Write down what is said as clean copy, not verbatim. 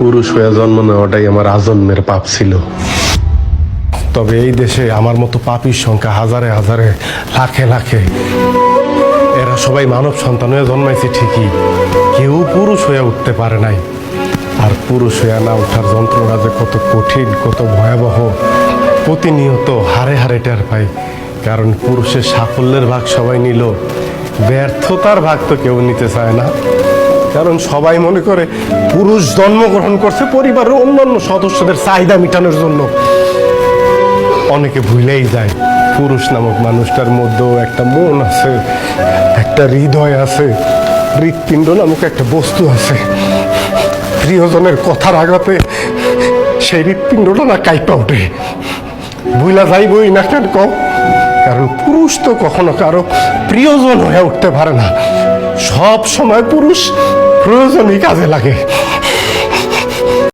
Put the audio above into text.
পুরুষ হয়ে জন্ম নেওয়াটাই আমার আজন্মের পাপ ছিল। তবে এই দেশে আমার মতো পাপীর সংখ্যা হাজারে হাজারে, লাখে লাখে। এরা সবাই মানব সন্তান হয়ে জন্মাইছে ঠিকই, কেউ পুরুষ হয়ে উঠতে পারে নাই। আর পুরুষ হয়ে না ওঠার যন্ত্রণা যে কত কঠিন, কত ভয়াবহ, প্রতিনিয়ত হারে হারে টের পাই। কারণ পুরুষের সাফল্যের ভাগ সবাই নিল, ব্যর্থতার ভাগ তো কেউ নিতে চায় না। কারণ সবাই মনে করে পুরুষ জন্মগ্রহণ করছে পরিবারের অন্যান্য সদস্যদের চাহিদা মেটানোর জন্য। অনেকে ভুলেই যায় পুরুষ নামক মানুষটার মধ্যেও একটা মন আছে, একটা হৃদয় আছে, হৃৎপিণ্ড নামক একটা বস্তু আছে। প্রিয়জনের কথার আঘাতে সেই হৃৎপিণ্ডটা না কাইপা ওঠে। ভুলা যাইবই না কেন কম, কারণ পুরুষ তো কখনো কারো প্রিয়জন হয়ে উঠতে পারে না। সব সময় পুরুষ প্রয়োজনই কাজে লাগে।